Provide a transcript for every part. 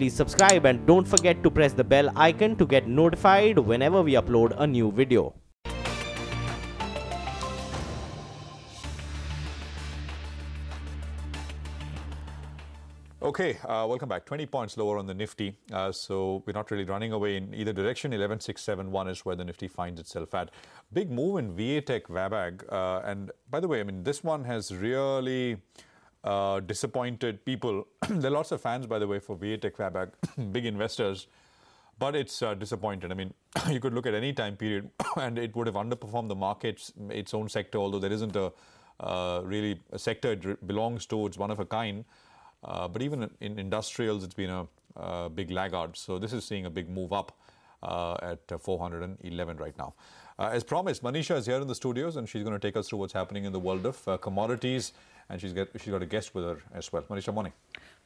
please subscribe and don't forget to press the bell icon to get notified whenever we upload a new video. Okay, welcome back. 20 points lower on the Nifty. So we're not really running away in either direction. 11,671 is where the Nifty finds itself at. Big move in VA Tech VABAG. And by the way, I mean, this one has really disappointed people. There are lots of fans, by the way, for VA Tech VABAG, big investors. But it's disappointed. I mean, you could look at any time period and it would have underperformed the markets, its own sector, although there isn't really a sector it belongs to. It's one of a kind. But even in industrials, it's been a big laggard. So this is seeing a big move up at 411 right now. As promised, Manisha is here in the studios and she's going to take us through what's happening in the world of commodities. And she's got a guest with her as well. Manisha, morning.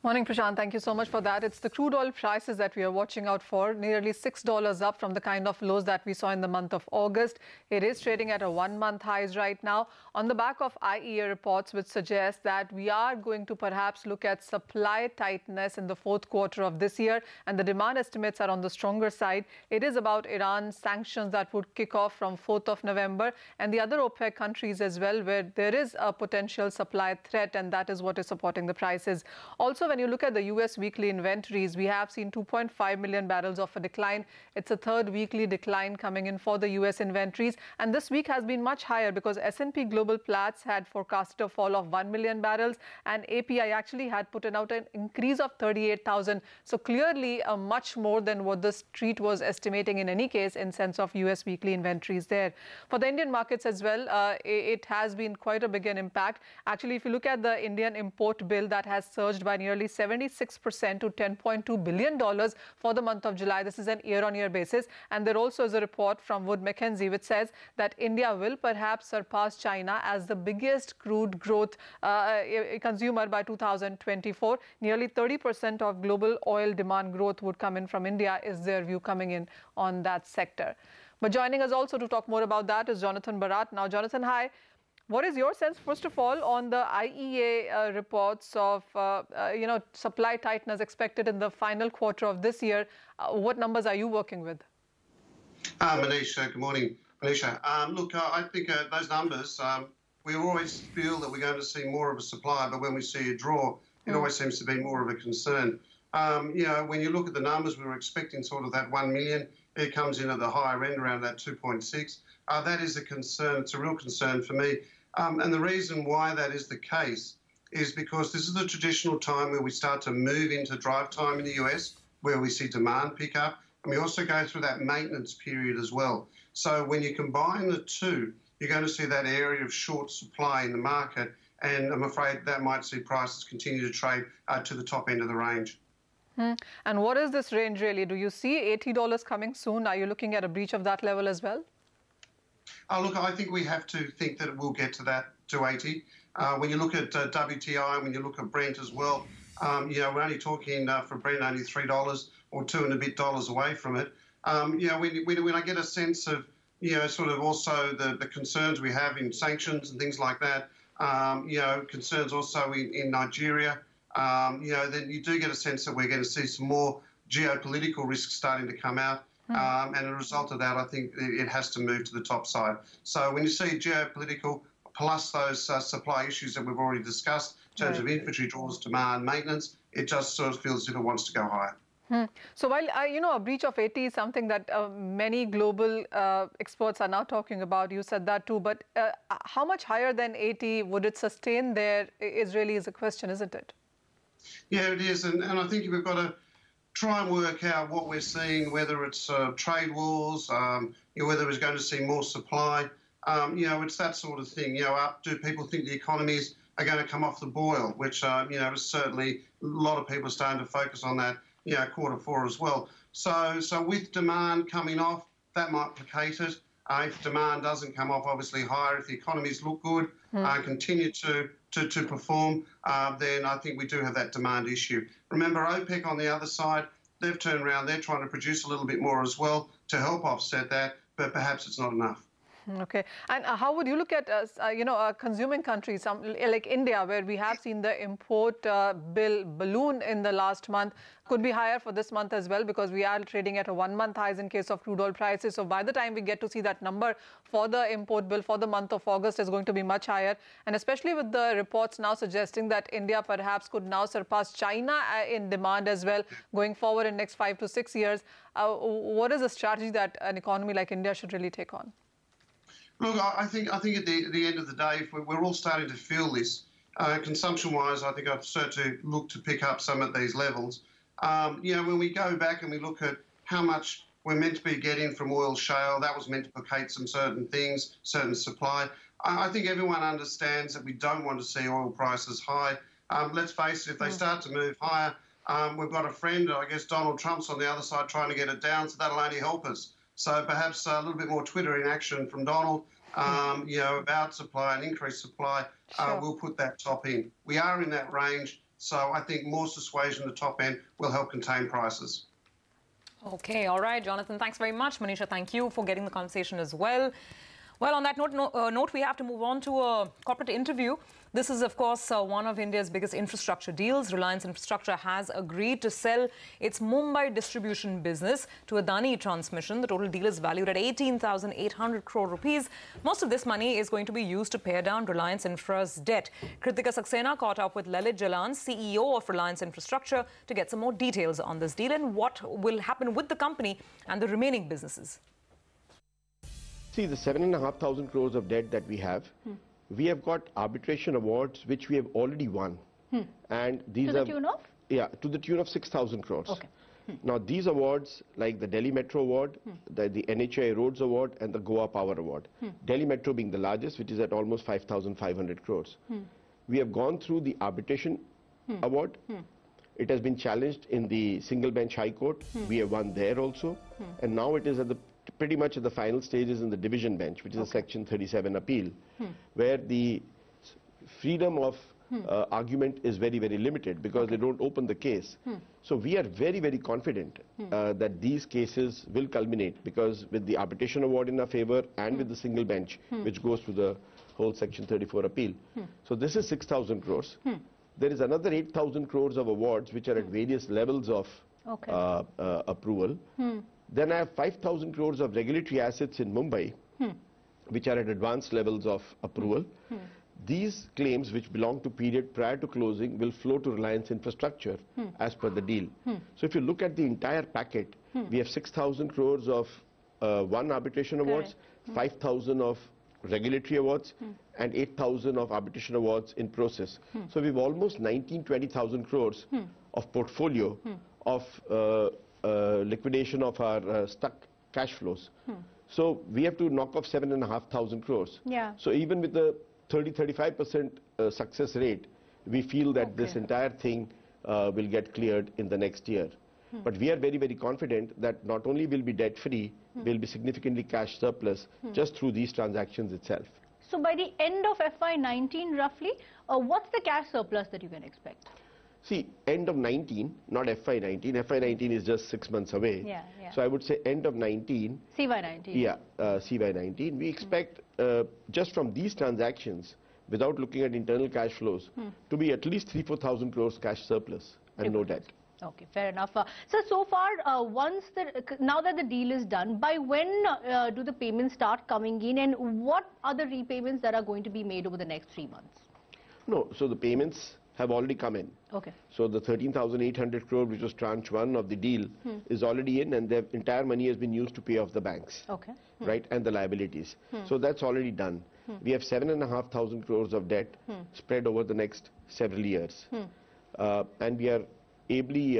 Morning, Prashant. Thank you so much for that. It's the crude oil prices that we are watching out for, nearly $6 up from the kind of lows that we saw in the month of August. It is trading at a one-month highs right now on the back of IEA reports, which suggest that we are going to perhaps look at supply tightness in the fourth quarter of this year, and the demand estimates are on the stronger side. It is about Iran sanctions that would kick off from 4th of November and the other OPEC countries as well, where there is a potential supply threat, and that is what is supporting the prices. Also, when you look at the U.S. weekly inventories, we have seen 2.5 million barrels of a decline. It's a third weekly decline coming in for the U.S. inventories. And this week has been much higher because S&P Global Platts had forecasted a fall of 1 million barrels and API actually had put out an increase of 38,000. So clearly much more than what the street was estimating in any case in sense of U.S. weekly inventories there. For the Indian markets as well, it has been quite a big impact. Actually, if you look at the Indian import bill, that has surged by nearly 76% to $10.2 billion for the month of July. This is an year-on-year basis. And there also is a report from Wood Mackenzie which says that India will perhaps surpass China as the biggest crude growth consumer by 2024. Nearly 30% of global oil demand growth would come in from India, is their view coming in on that sector. But joining us also to talk more about that is Jonathan Bharat. Now, Jonathan, hi. What is your sense, first of all, on the IEA reports of, supply tightness expected in the final quarter of this year? What numbers are you working with? Manisha, good morning. Manisha, look, I think those numbers, we always feel that we're going to see more of a supply, but when we see a draw, it always seems to be more of a concern. When you look at the numbers, we were expecting sort of that 1 million. It comes in at the higher end, around that 2.6. That is a concern. It's a real concern for me. And the reason why that is the case is because this is the traditional time where we start to move into drive time in the US, where we see demand pick up. And we also go through that maintenance period as well. So when you combine the two, you're going to see that area of short supply in the market. And I'm afraid that might see prices continue to trade to the top end of the range. And what is this range really? Do you see $80 coming soon? Are you looking at a breach of that level as well? Look, I think we have to think that it will get to that, to 80. When you look at WTI, when you look at Brent as well, we're only talking for Brent only $3 or $2 and a bit away from it. When I get a sense of, sort of also the concerns we have in sanctions and things like that, concerns also in Nigeria, then you do get a sense that we're going to see some more geopolitical risks starting to come out. And as a result of that, I think it has to move to the top side. So when you see geopolitical plus those supply issues that we've already discussed in terms of inventory draws, demand, maintenance, it just sort of feels as if it wants to go higher. So while, a breach of 80 is something that many global experts are now talking about, you said that too, but how much higher than 80 would it sustain there is really a question, isn't it? Yeah, it is. And I think we've got to try and work out what we're seeing, whether it's trade wars, whether we're going to see more supply. It's that sort of thing. Do people think the economies are going to come off the boil, which, is certainly a lot of people are starting to focus on that, quarter four as well. So with demand coming off, that might placate it. If demand doesn't come off, obviously higher, if the economies look good, continue to perform, then I think we do have that demand issue. Remember, OPEC on the other side, they've turned around, they're trying to produce a little bit more as well to help offset that, but perhaps it's not enough. Okay. And how would you look at, consuming countries, like India, where we have seen the import bill balloon in the last month, could be higher for this month as well, because we are trading at a one-month highs in case of crude oil prices. So by the time we get to see that number for the import bill for the month of August is going to be much higher. And especially with the reports now suggesting that India perhaps could now surpass China in demand as well, going forward in next 5 to 6 years. What is the strategy that an economy like India should really take on? Look, I think at the end of the day, if we're all starting to feel this, consumption-wise, I think I've certainly looked to pick up some of these levels. When we go back and we look at how much we're meant to be getting from oil shale, that was meant to placate some certain things, certain supply. I think everyone understands that we don't want to see oil prices high. Let's face it, if they start to move higher, we've got a friend, I guess Donald Trump's on the other side trying to get it down, so that'll only help us. So perhaps a little bit more Twitter in action from Donald, about supply and increased supply, we'll put that top in. We are in that range, so I think more persuasion at the top end will help contain prices. Okay, all right, Jonathan, thanks very much. Manisha, thank you for getting the conversation as well. Well, on that note, we have to move on to a corporate interview. This is, of course, one of India's biggest infrastructure deals. Reliance Infrastructure has agreed to sell its Mumbai distribution business to Adani Transmission. The total deal is valued at 18,800 crore rupees. Most of this money is going to be used to pay down Reliance Infra's debt. Kritika Saxena caught up with Lalit Jalan, CEO of Reliance Infrastructure, to get some more details on this deal and what will happen with the company and the remaining businesses. See, the 7,500 crores of debt that we have, we have got arbitration awards which we have already won. And these to the tune of? Yeah, to the tune of 6,000 crores. Okay. Now, these awards, like the Delhi Metro Award, the NHAI Roads Award, and the Goa Power Award. Delhi Metro being the largest, which is at almost 5,500 crores. We have gone through the arbitration award. It has been challenged in the single bench High Court. We have won there also. And now it is at the pretty much at the final stages in the division bench, which is a Section 37 appeal, where the freedom of argument is very, very limited because they don't open the case. So we are very, very confident that these cases will culminate, because with the arbitration award in our favor and with the single bench, which goes to the whole Section 34 appeal. So this is 6,000 crores. There is another 8,000 crores of awards which are at various levels of approval. Then I have 5,000 crores of regulatory assets in Mumbai, which are at advanced levels of approval. These claims, which belong to period prior to closing, will flow to Reliance Infrastructure as per the deal. So if you look at the entire packet, we have 6,000 crores of one arbitration awards, 5,000 of regulatory awards, and 8,000 of arbitration awards in process. So we have almost 20,000 crores of portfolio of liquidation of our stuck cash flows. So we have to knock off 7,500 crores. So even with the 30-35% success rate, we feel that this entire thing will get cleared in the next year. But we are very, very confident that not only will be debt free, we'll be significantly cash surplus just through these transactions itself. So by the end of FY19 roughly, what's the cash surplus that you can expect? See, end of 19, not FY19. FY19 is just 6 months away. So I would say end of 19. CY19. Yeah, CY19. We expect just from these transactions, without looking at internal cash flows, to be at least 3,000-4,000 crores cash surplus and no debt. Okay, fair enough. So far, now that the deal is done, by when do the payments start coming in, and what are the repayments that are going to be made over the next 3 months? No, so the payments have already come in. Okay. So the 13,800 crore, which was tranche 1 of the deal, is already in, and the entire money has been used to pay off the banks. Okay. Right, and the liabilities. So that's already done. We have 7,500 crores of debt spread over the next several years. And we are ably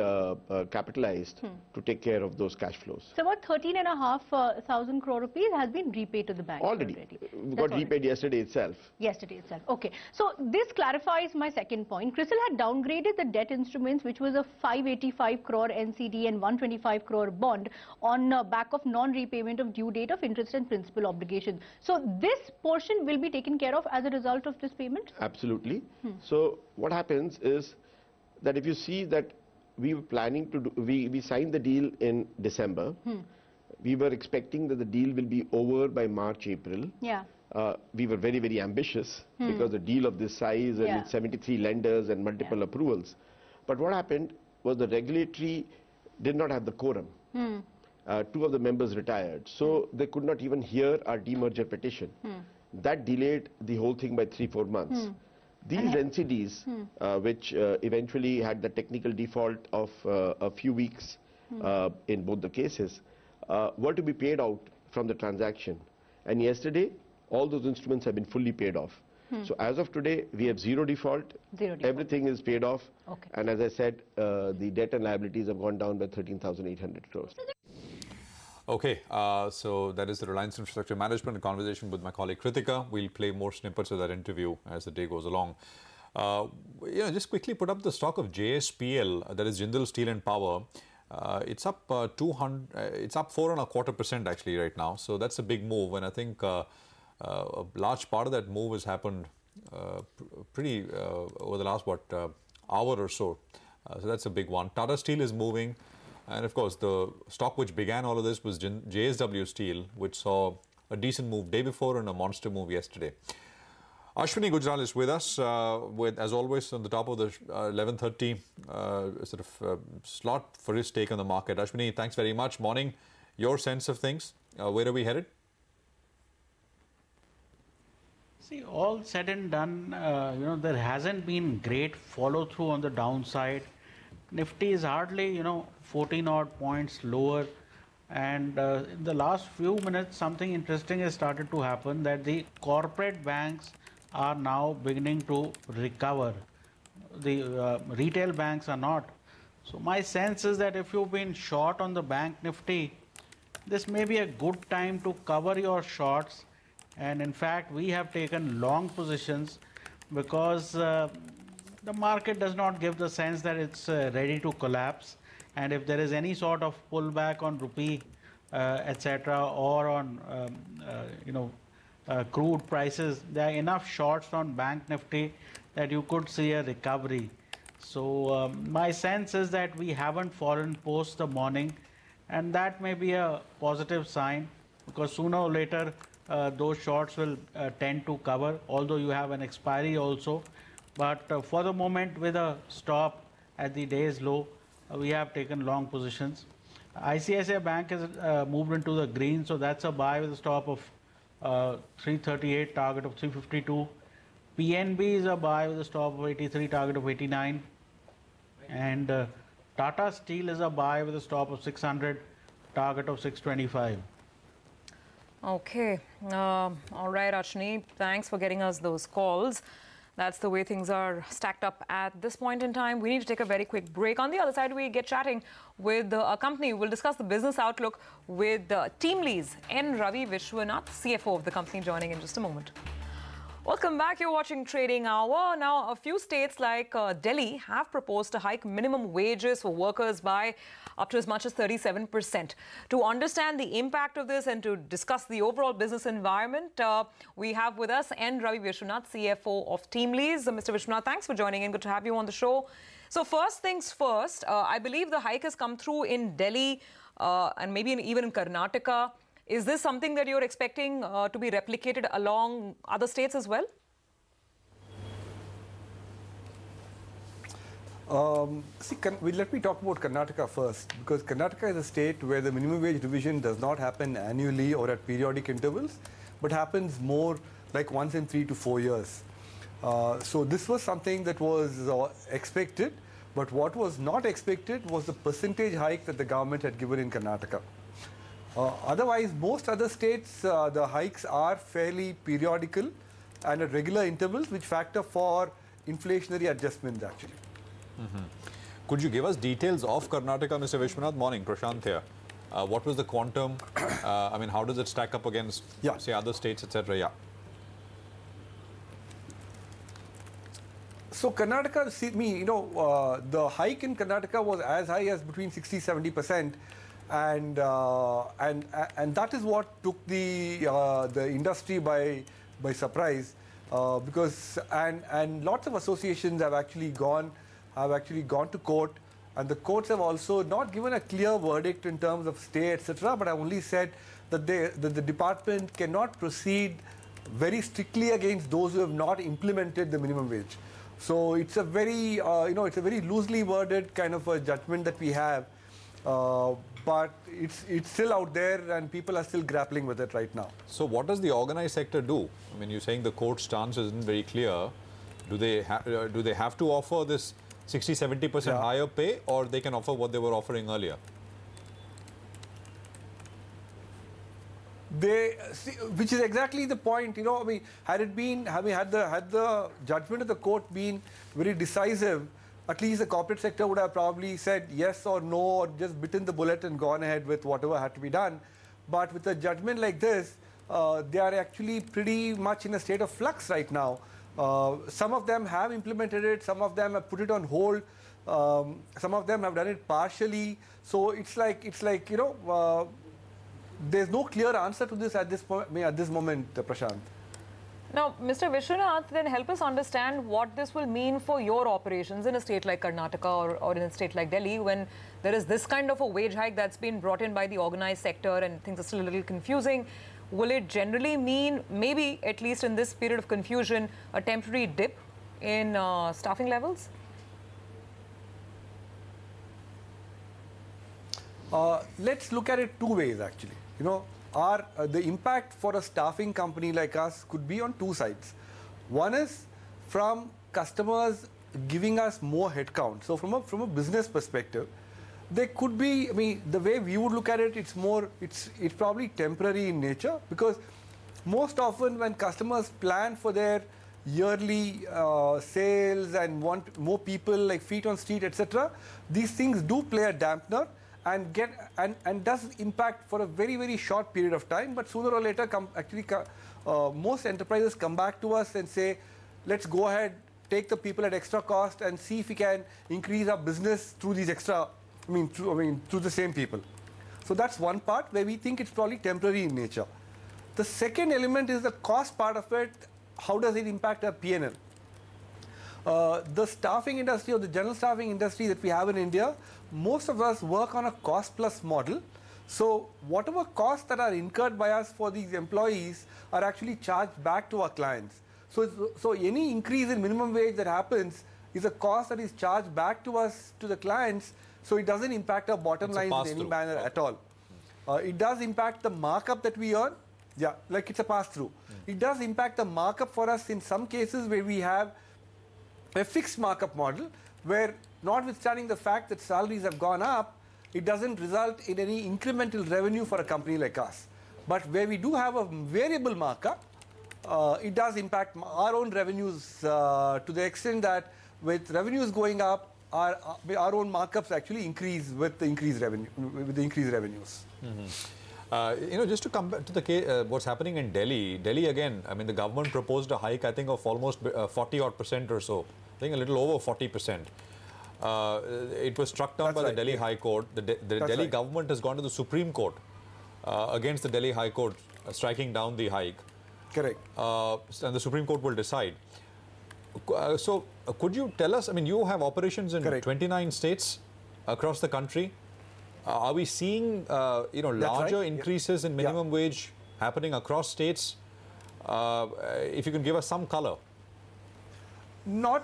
capitalized to take care of those cash flows. So about 13,500 crore rupees has been repaid to the bank already. We got repaid yesterday itself. Yesterday itself. Okay. So this clarifies my second point. CRISIL had downgraded the debt instruments, which was a 585 crore NCD and 125 crore bond, on back of non-repayment of due date of interest and principal obligations. So this portion will be taken care of as a result of this payment? Absolutely. So what happens is that if you see that we were planning to do, we signed the deal in December. We were expecting that the deal will be over by March, April. Yeah. We were very, very ambitious because the deal of this size and with 73 lenders and multiple approvals. But what happened was the regulatory did not have the quorum. Two of the members retired. So they could not even hear our demerger petition. That delayed the whole thing by 3-4 months. These NCDs, which eventually had the technical default of a few weeks in both the cases, were to be paid out from the transaction. And yesterday, all those instruments have been fully paid off. So as of today, we have zero default. Everything is paid off. Okay. And as I said, the debt and liabilities have gone down by 13,800 crores. Okay, so that is the Reliance Infrastructure Management, a conversation with my colleague Kritika. We'll play more snippets of that interview as the day goes along. Just quickly put up the stock of JSPL, that is Jindal Steel and Power. It's up 4.25% actually right now. So that's a big move, and I think a large part of that move has happened pretty over the last hour or so. So that's a big one. Tata Steel is moving. And of course, the stock which began all of this was JSW Steel, which saw a decent move day before and a monster move yesterday. Ashwini Gujral is with us, as always, on the top of the 11:30 slot for his take on the market. Ashwini, thanks very much. Morning. Your sense of things? Where are we headed? See, all said and done, there hasn't been great follow-through on the downside. Nifty is hardly, 14 odd points lower, and in the last few minutes something interesting has started to happen, that the corporate banks are now beginning to recover. The retail banks are not. So my sense is that if you've been short on the bank Nifty, this may be a good time to cover your shorts, and in fact we have taken long positions because the market does not give the sense that it's ready to collapse, and if there is any sort of pullback on rupee, etc., or on crude prices, there are enough shorts on Bank Nifty that you could see a recovery. So my sense is that we haven't fallen post the morning, and that may be a positive sign, because sooner or later those shorts will tend to cover, although you have an expiry also. But for the moment, with a stop at the day's low, we have taken long positions. ICICI Bank has moved into the green, so that's a buy with a stop of 338, target of 352. PNB is a buy with a stop of 83, target of 89. And Tata Steel is a buy with a stop of 600, target of 625. Okay. All right, Ashwini, thanks for getting us those calls. That's the way things are stacked up at this point in time. We need to take a very quick break. On the other side, we get chatting with a company. We'll discuss the business outlook with TeamLease N. Ravi Vishwanath, CFO of the company, joining in just a moment. Welcome back. You're watching Trading Hour. Now, a few states like Delhi have proposed to hike minimum wages for workers by up to as much as 37%. To understand the impact of this and to discuss the overall business environment, we have with us N. Ravi Vishwanath, CFO of TeamLease. Mr. Vishwanath, thanks for joining in. Good to have you on the show. So first things first, I believe the hike has come through in Delhi and maybe even in Karnataka. Is this something that you're expecting to be replicated along other states as well? Let me talk about Karnataka first, because Karnataka is a state where the minimum wage revision does not happen annually or at periodic intervals, but happens more like once in 3 to 4 years. So this was something that was expected, but what was not expected was the percentage hike that the government had given in Karnataka. Otherwise, most other states, the hikes are fairly periodical and at regular intervals, which factor for inflationary adjustments, actually. Could you give us details of Karnataka, Mr. Vishwanath? Morning, Prashant here. What was the quantum? I mean, how does it stack up against, say, other states, etc.? Yeah. So Karnataka, the hike in Karnataka was as high as between 60–70%. And that is what took the industry by surprise, because lots of associations have actually gone to court And the courts have also not given a clear verdict in terms of stay, etc., but have only said that, the department cannot proceed very strictly against those who have not implemented the minimum wage. So it's a very, it's a very loosely worded kind of a judgment that we have, but it's still out there and people are still grappling with it right now. So what does the organized sector do? I mean, you're saying the court stance isn't very clear. Do they have to offer this 60-70% higher pay, or they can offer what they were offering earlier? Which is exactly the point, I mean, had the judgment of the court been very decisive, at least the corporate sector would have probably said yes or no, or just bitten the bullet and gone ahead with whatever had to be done. But with a judgment like this, they are actually pretty much in a state of flux right now. Some of them have implemented it, some of them have put it on hold, some of them have done it partially. So it's like there's no clear answer to this at this moment, Prashant. Now, Mr. Vishwanath, then help us understand what this will mean for your operations in a state like Karnataka or in a state like Delhi, when there is this kind of a wage hike that's been brought in by the organized sector and things are still a little confusing. Will it generally mean, maybe at least in this period of confusion, a temporary dip in staffing levels? Let's look at it two ways, actually. The impact for a staffing company like us could be on two sides. One is from customers giving us more headcount. So from a business perspective, there could be, I mean, the way we would look at it, it's probably temporary in nature, because most often when customers plan for their yearly sales and want more people, like feet on street, etc., these things do play a dampener and does impact for a very, very short period of time. But sooner or later, most enterprises come back to us and say, let's go ahead, take the people at extra cost and see if we can increase our business through these extra, through the same people. So that's one part where we think it's probably temporary in nature. The second element is the cost part of it. How does it impact our P&L? The staffing industry, or the general staffing industry that we have in India, most of us work on a cost plus model. So whatever costs that are incurred by us for these employees are actually charged back to our clients. So any increase in minimum wage that happens is a cost that is charged back to us, to the clients, so it doesn't impact our bottom lines in any manner at all. It does impact the markup that we earn. Yeah, like it's a pass-through. It does impact the markup for us in some cases where we have a fixed markup model, where notwithstanding the fact that salaries have gone up, it doesn't result in any incremental revenue for a company like us. But where we do have a variable markup, it does impact our own revenues to the extent that with revenues going up, our own markups actually increase with the increased revenue, with the increased revenues. Just to come back to the what's happening in Delhi. Delhi again, I mean, the government proposed a hike, I think, of almost 40% or so. I think a little over 40%. It was struck down by the Delhi High Court. The Delhi government has gone to the Supreme Court against the Delhi High Court, striking down the hike. Correct. And the Supreme Court will decide. So could you tell us, I mean, you have operations in 29 states across the country. Are we seeing, larger increases in minimum wage happening across states? If you can give us some color. Not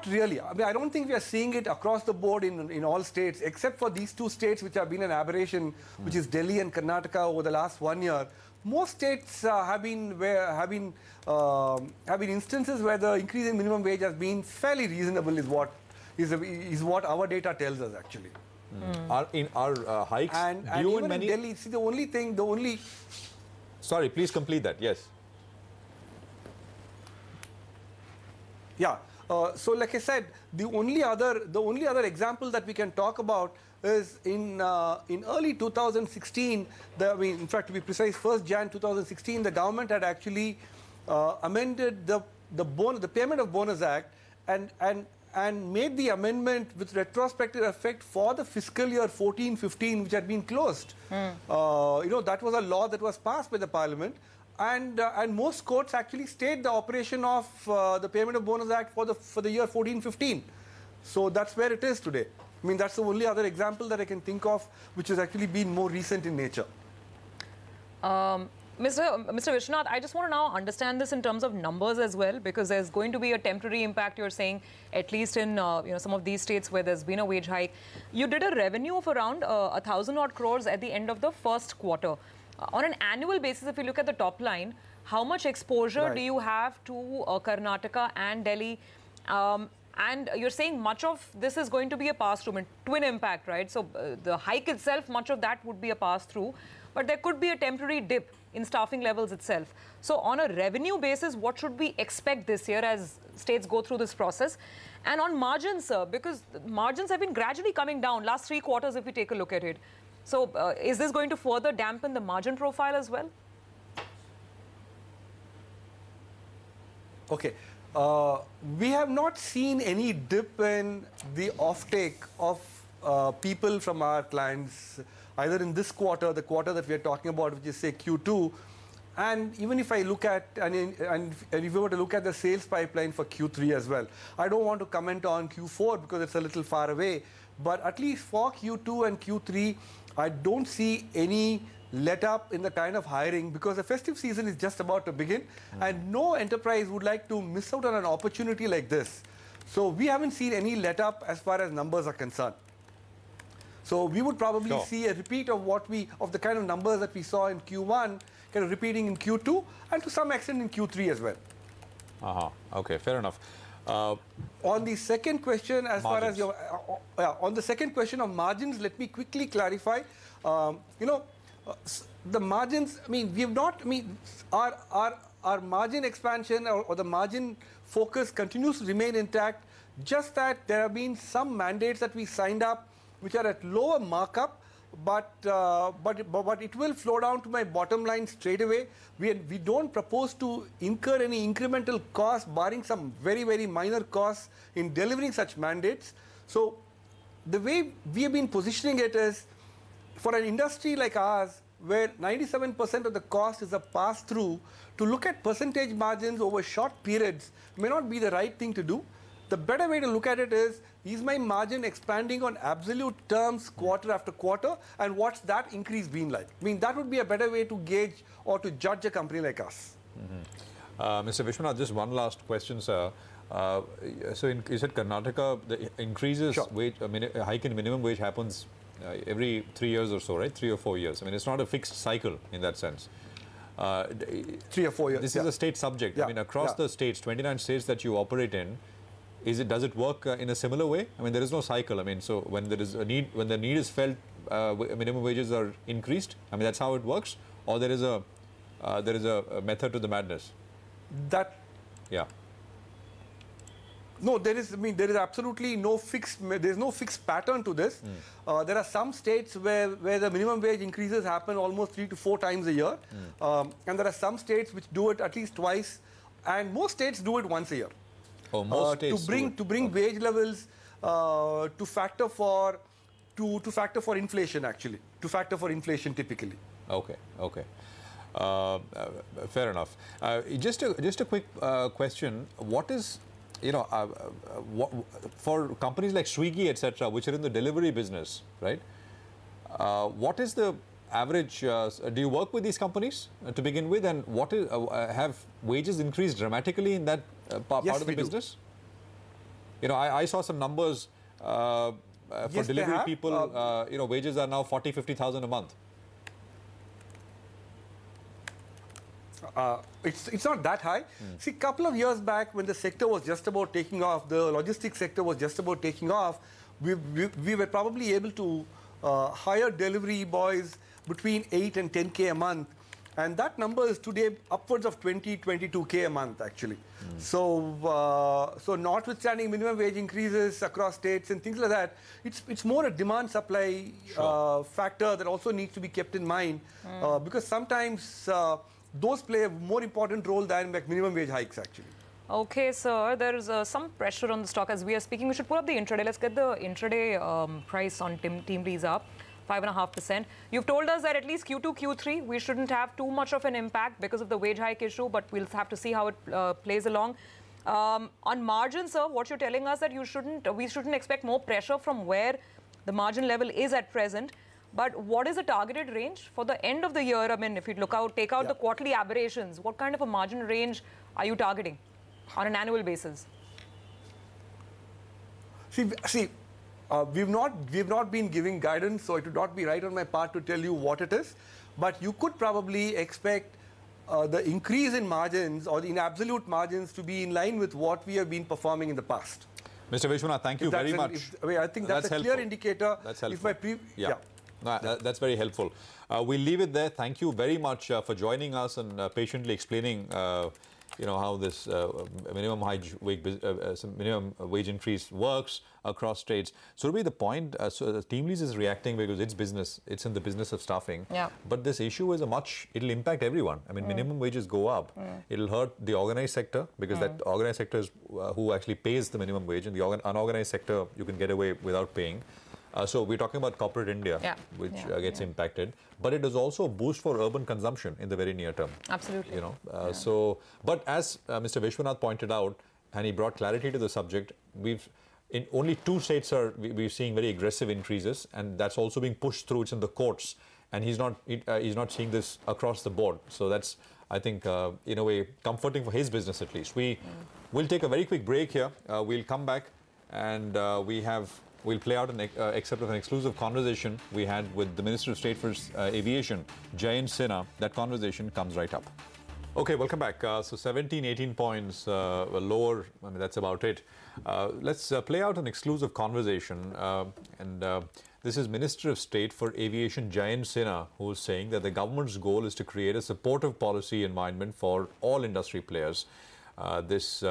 really. I mean, I don't think we are seeing it across the board in all states, except for these two states which have been an aberration, which is Delhi and Karnataka over the last 1 year. Most states have been instances where the increase in minimum wage has been fairly reasonable, is what our data tells us actually. Our hikes and even in Delhi, see, Sorry, please complete that. Yes. Yeah. So, like I said, the only other example that we can talk about is in early 2016. In fact, to be precise, 1st Jan 2016, the government had actually amended the Payment of Bonus Act and made the amendment with retrospective effect for the fiscal year 14-15, which had been closed. That was a law that was passed by the Parliament. And most courts actually stayed the operation of the Payment of Bonus Act for the year 14-15. So that's where it is today. I mean, that's the only other example that I can think of which has actually been more recent in nature. Mr. Vishwanath, I just want to now understand this in terms of numbers as well, because there's going to be a temporary impact, you're saying, at least in some of these states where there's been a wage hike. You did a revenue of around 1,000 odd crores at the end of the first quarter. On an annual basis, if you look at the top line, how much exposure do you have to Karnataka and Delhi? And you're saying much of this is going to be a pass-through, twin impact, right? So the hike itself, much of that would be a pass-through, but there could be a temporary dip in staffing levels itself. So on a revenue basis, what should we expect this year as states go through this process? And on margins, sir, because margins have been gradually coming down last 3 quarters if we take a look at it. So is this going to further dampen the margin profile as well? Okay. We have not seen any dip in the offtake of people from our clients, either in this quarter, the quarter that we are talking about, which is say Q2, and even if I look at, and if we were to look at the sales pipeline for Q3 as well. I don't want to comment on Q4 because it's a little far away, but at least for Q2 and Q3, I don't see any let up in the kind of hiring because the festive season is just about to begin and no enterprise would like to miss out on an opportunity like this. So we haven't seen any let up as far as numbers are concerned. So we would probably see a repeat of of the kind of numbers that we saw in Q1 kind of repeating in Q2 and to some extent in Q3 as well. Okay, fair enough. On the second question, as far as your on the second question of margins, let me quickly clarify. The margins, I mean, we have not, I mean, our margin expansion or the margin focus continues to remain intact, just that there have been some mandates that we signed up which are at lower markup, but it will flow down to my bottom line straight away. We don't propose to incur any incremental costs, barring some very, very minor costs in delivering such mandates. So the way we have been positioning it is, for an industry like ours, where 97% of the cost is a pass-through, to look at percentage margins over short periods may not be the right thing to do. The better way to look at it is my margin expanding on absolute terms quarter after quarter, and what's that increase been like? I mean, that would be a better way to gauge or to judge a company like us. Mr. Vishwanath, just one last question, sir. So you said Karnataka, the increases wage, a hike in minimum wage happens every 3 years or so, right? 3 or 4 years. I mean, it's not a fixed cycle in that sense. 3 or 4 years. This is a state subject. I mean, across the states, 29 states that you operate in, does it work in a similar way? I mean, there is no cycle. I mean, so when there is a need, when the need is felt, minimum wages are increased. I mean, that's how it works. Or there is a method to the madness. No, there is absolutely no fixed. There is no fixed pattern to this. There are some states where the minimum wage increases happen almost 3 to 4 times a year, and there are some states which do it at least twice, and most states do it once a year. Oh, most states to bring wage levels to factor for inflation, actually, to factor for inflation typically. Okay. Fair enough. Just a quick question. What is, for companies like Swiggy, etc., which are in the delivery business, right? What is the average? Do you work with these companies to begin with, and what is have wages increased dramatically in that part of the business? I saw some numbers for delivery people. Wages are now 40,000-50,000 a month. It's not that high. See, a couple of years back, when the sector was just about taking off, the logistics sector was just about taking off, we were probably able to hire delivery boys between 8 and 10K a month. And that number is today upwards of 22K a month, actually. So notwithstanding minimum wage increases across states and things like that, it's more a demand-supply factor that also needs to be kept in mind, because sometimes those play a more important role than minimum wage hikes, actually. Okay, sir. There is some pressure on the stock as we are speaking. We should pull up the intraday. Let's get the intraday price on TeamLease up. 5.5%. You've told us that at least Q2, Q3, we shouldn't have too much of an impact because of the wage hike issue, but we'll have to see how it plays along. On margins, sir, what you're telling us that we shouldn't expect more pressure from where the margin level is at present. But what is the targeted range for the end of the year? I mean, if you take out the quarterly aberrations, what kind of a margin range are you targeting on an annual basis? We've not been giving guidance, so it would not be right on my part to tell you what it is. But you could probably expect the increase in margins or in absolute margins to be in line with what we have been performing in the past. Mr. Vishwanath, thank you very much. I think that's a clear indicator. That's helpful. No, that's very helpful. We'll leave it there. Thank you very much for joining us and patiently explaining how this minimum wage increase works across trades. So the point, TeamLease is reacting because it's business. It's in the business of staffing. Yeah. But this issue is it'll impact everyone. I mean, minimum wages go up. It'll hurt the organized sector because that organized sector is who actually pays the minimum wage, and the unorganized sector you can get away without paying. So we're talking about corporate India, which gets impacted. But it is also a boost for urban consumption in the very near term. Absolutely. But as Mr. Vishwanath pointed out, and he brought clarity to the subject, in only 2 states we're seeing very aggressive increases, and that's also being pushed through. It's in the courts, and he's not seeing this across the board. So that's, I think, in a way, comforting for his business at least. We'll take a very quick break here. We'll come back, and we'll play out an excerpt of an exclusive conversation we had with the Minister of State for Aviation, Jayant Sinha. That conversation comes right up. Okay, welcome back. So 17, 18 points lower. I mean, that's about it. Let's play out an exclusive conversation. This is Minister of State for Aviation, Jayant Sinha, who is saying that the government's goal is to create a supportive policy environment for all industry players. This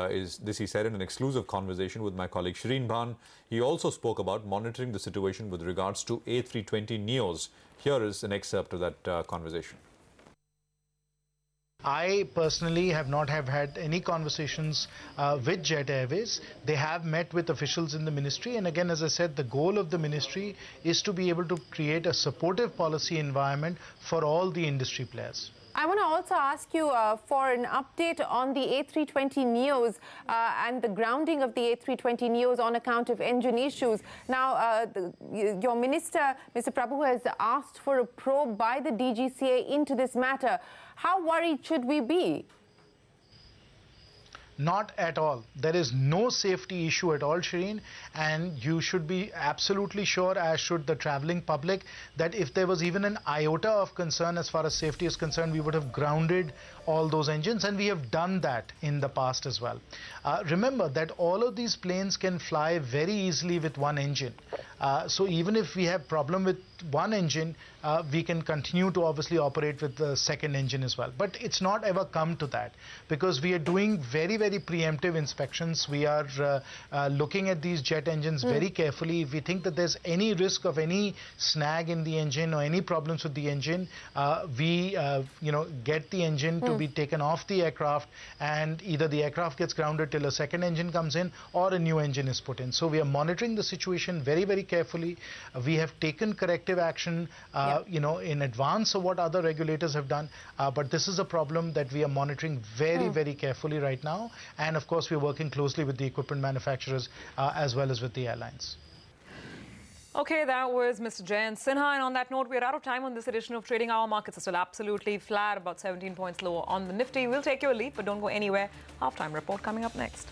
he said in an exclusive conversation with my colleague Shireen Bhan. He also spoke about monitoring the situation with regards to A320neos. Here is an excerpt of that conversation. I personally have not had any conversations with Jet Airways. They have met with officials in the ministry, and again, as I said, the goal of the ministry is to be able to create a supportive policy environment for all the industry players. I want to also ask you for an update on the A320neos and the grounding of the A320neos on account of engine issues. Now, your minister, Mr. Prabhu, has asked for a probe by the DGCA into this matter. How worried should we be? Not at all. There is no safety issue at all, Shireen, and you should be absolutely sure, as should the traveling public, that if there was even an iota of concern as far as safety is concerned, we would have grounded all those engines, and we have done that in the past as well. Remember that all of these planes can fly very easily with one engine. So even if we have problem with one engine, we can continue to obviously operate with the second engine as well. But it's not ever come to that, because we are doing very, very preemptive inspections. We are looking at these jet engines very carefully. If we think that there's any risk of any snag in the engine or any problems with the engine, we get the engine to be taken off the aircraft, and either the aircraft gets grounded till a second engine comes in or a new engine is put in. So we are monitoring the situation very, very carefully. We have taken corrective action in advance of what other regulators have done, but this is a problem that we are monitoring very, very carefully right now, and of course we're working closely with the equipment manufacturers as well as with the airlines. Okay, that was Mr. Jayant Sinha, and on that note, we're out of time on this edition of Trading Hour. Markets are still absolutely flat, about 17 points lower on the Nifty. We'll take your lead, but don't go anywhere. Halftime report coming up next.